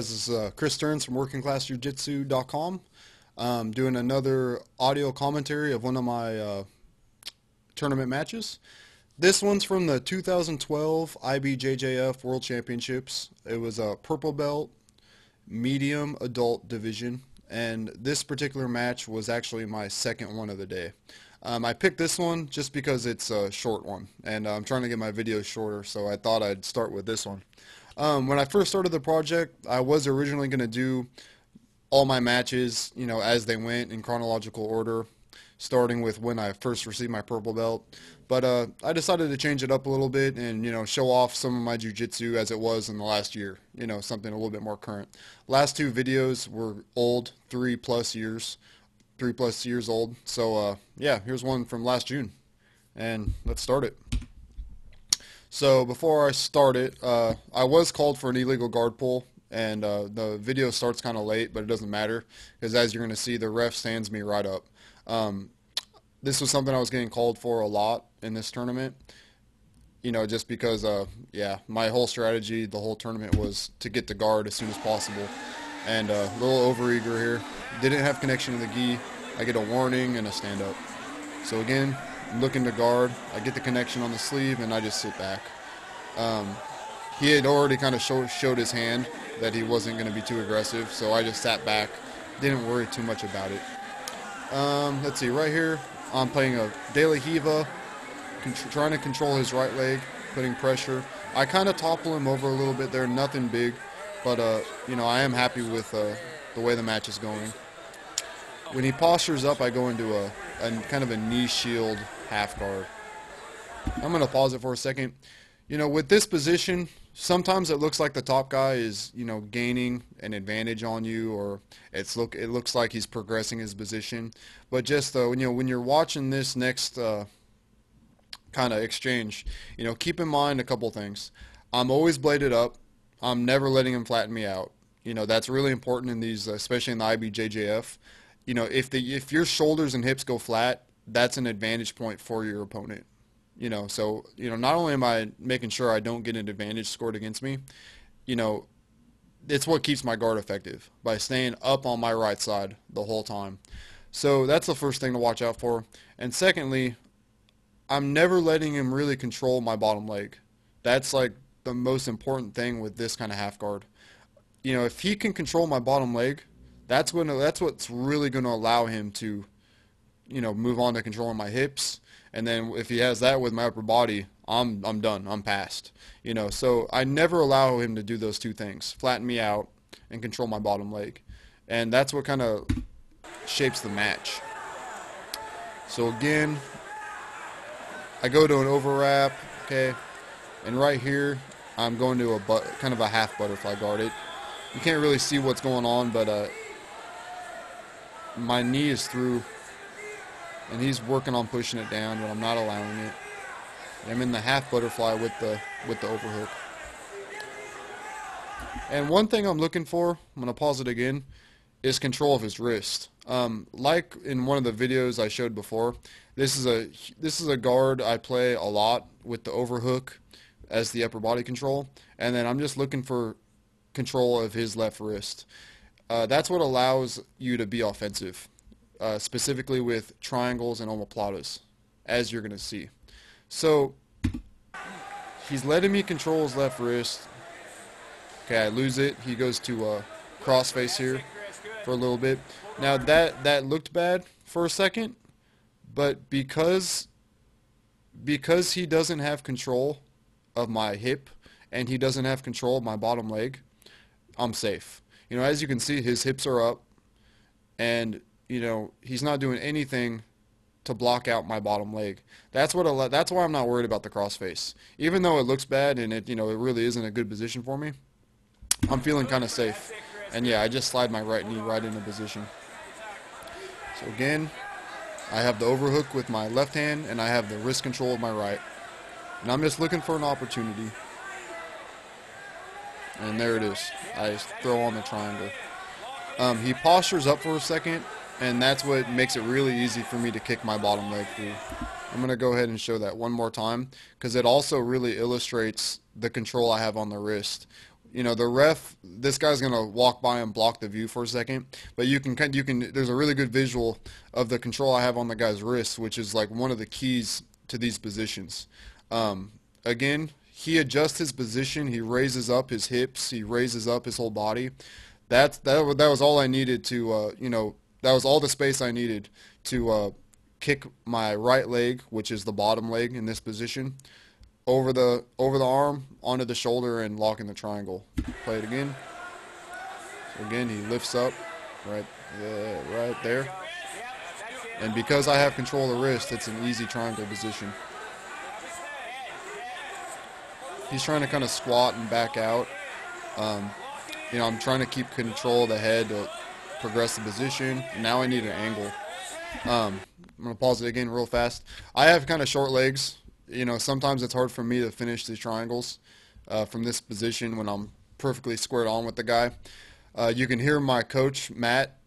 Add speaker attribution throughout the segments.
Speaker 1: This is Chris Stearns from WorkingClassJiu-Jitsu.com. Doing another audio commentary of one of my tournament matches. This one's from the 2012 IBJJF World Championships. It was a purple belt, medium adult division, and this particular match was actually my second one of the day. I picked this one just because it's a short one, and I'm trying to get my videos shorter, so I thought I'd start with this one. When I first started the project, I was originally going to do all my matches, as they went in chronological order, starting with when I first received my purple belt. But I decided to change it up a little bit and, show off some of my jiu-jitsu as it was in the last year, something a little bit more current. Last two videos were old, 3+ years old. So, yeah, here's one from last June. And let's start it. So before I start it, I was called for an illegal guard pull, and the video starts kind of late, but it doesn't matter, because as you're going to see, the ref stands me right up. This was something I was getting called for a lot in this tournament, just because, yeah, my whole strategy, the whole tournament was to get the guard as soon as possible, and a little overeager here. Didn't have connection to the gi. I get a warning and a stand-up. So again, looking to guard, I get the connection on the sleeve, and I just sit back. He had already kind of showed his hand that he wasn't going to be too aggressive, so I just sat back, didn't worry too much about it. Let's see, right here, I'm playing a De La Hiva, trying to control his right leg, putting pressure. I kind of topple him over a little bit there, nothing big, but, I am happy with the way the match is going. When he postures up, I go into a kind of a knee shield half guard. I'm going to pause it for a second. With this position, sometimes it looks like the top guy is, gaining an advantage on you, or it looks like he's progressing his position. But just, when you're watching this next kind of exchange, keep in mind a couple things. I'm always bladed up. I'm never letting him flatten me out. That's really important in these, especially in the IBJJF. If your shoulders and hips go flat, that's an advantage point for your opponent. So, not only am I making sure I don't get an advantage scored against me, it's what keeps my guard effective, by staying up on my right side the whole time. So that's the first thing to watch out for. And secondly, I'm never letting him really control my bottom leg. That's like the most important thing with this kind of half guard. If he can control my bottom leg, that's what's really going to allow him to, move on to controlling my hips. And then if he has that with my upper body, I'm done. I'm past. So I never allow him to do those two things: flatten me out and control my bottom leg. And that's what kind of shapes the match. So again, I go to an overwrap, okay, and right here I'm going to kind of a half butterfly guard. You can't really see what's going on, but my knee is through, and he's working on pushing it down, but I'm not allowing it. I'm in the half butterfly with the overhook. And one thing I'm looking for, I'm going to pause it again, is control of his wrist. Like in one of the videos I showed before, this is a guard I play a lot with the overhook as the upper body control, and then I'm just looking for control of his left wrist. That's what allows you to be offensive, specifically with triangles and omoplatas, as you're going to see. So he's letting me control his left wrist. Okay, I lose it. He goes to crossface here for a little bit. Now that looked bad for a second, but because he doesn't have control of my hip and he doesn't have control of my bottom leg, I'm safe. As you can see, his hips are up, and he's not doing anything to block out my bottom leg. That's why I'm not worried about the crossface. Even though it looks bad and it really isn't a good position for me, I'm feeling kind of safe. And yeah, I just slide my right knee right into position. So again, I have the overhook with my left hand, and I have the wrist control with my right. And I'm just looking for an opportunity. And there it is. I throw on the triangle. He postures up for a second, and that's what makes it really easy for me to kick my bottom leg through. I'm going to go ahead and show that one more time, because it also really illustrates the control I have on the wrist. the ref, this guy's gonna walk by and block the view for a second, but there's a really good visual of the control I have on the guy's wrist, which is like one of the keys to these positions. Again, he adjusts his position, he raises up his hips, he raises up his whole body. That was all I needed to, that was all the space I needed to kick my right leg, which is the bottom leg in this position, over the arm, onto the shoulder, and lock in the triangle. Play it again. So again, he lifts up right there. And because I have control of the wrist, it's an easy triangle position. He's trying to kind of squat and back out. I'm trying to keep control of the head to progress the position. Now I need an angle. I'm going to pause it again real fast. I have kind of short legs. Sometimes it's hard for me to finish these triangles from this position when I'm perfectly squared on with the guy. You can hear my coach, Matt.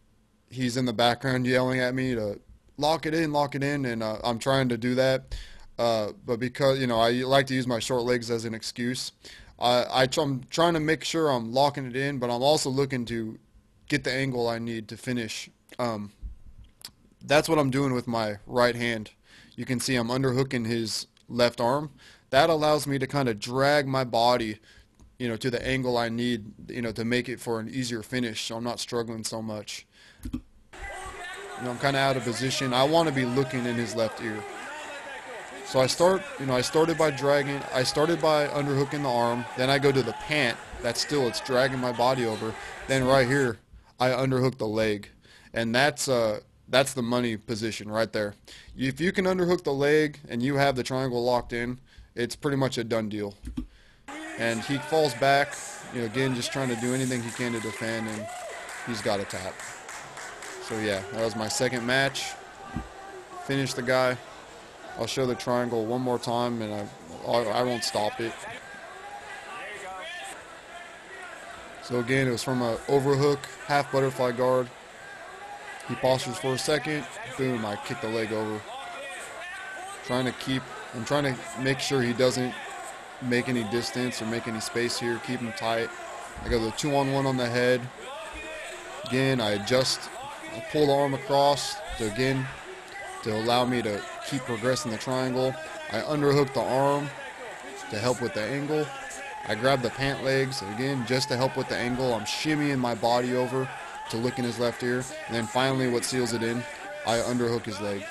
Speaker 1: He's in the background yelling at me to lock it in, and I'm trying to do that. But because, I like to use my short legs as an excuse, I'm trying to make sure I'm locking it in, but I'm also looking to get the angle I need to finish. That's what I'm doing with my right hand. You can see I'm underhooking his left arm. That allows me to kind of drag my body, to the angle I need, to make it for an easier finish, so I'm not struggling so much. I'm kind of out of position. I want to be looking in his left ear. So I started by underhooking the arm, then I go to the pant, it's dragging my body over, then right here, I underhook the leg, and that's the money position right there. If you can underhook the leg and you have the triangle locked in, it's pretty much a done deal. And he falls back, again, just trying to do anything he can to defend, and he's got a tap. So yeah, that was my second match. Finished the guy. I'll show the triangle one more time, and I won't stop it. So again, it was from an overhook, half butterfly guard. He postures for a second, boom, I kick the leg over. I'm trying to make sure he doesn't make any distance or make any space here, keep him tight. I go the 2-on-1 on the head. Again, I pull the arm across to allow me to keep progressing the triangle. I underhook the arm to help with the angle. I grab the pant legs, again, just to help with the angle. I'm shimmying my body over to look in his left ear. And then finally, what seals it in, I underhook his leg.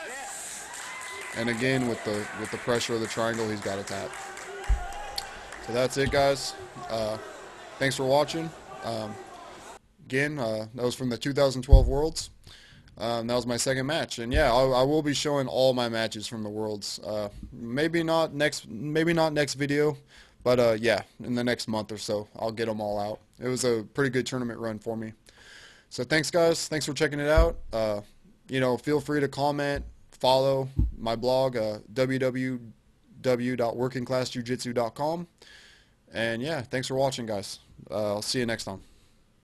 Speaker 1: And again, with the pressure of the triangle, he's got a tap. So that's it, guys. Thanks for watching. Again, that was from the 2012 Worlds. That was my second match, and yeah, I will be showing all my matches from the Worlds. Maybe not next video, but yeah, in the next month or so, I'll get them all out. It was a pretty good tournament run for me. So thanks, guys. Thanks for checking it out. Feel free to comment, follow my blog, www.workingclassjujitsu.com. And yeah, thanks for watching, guys. I'll see you next time.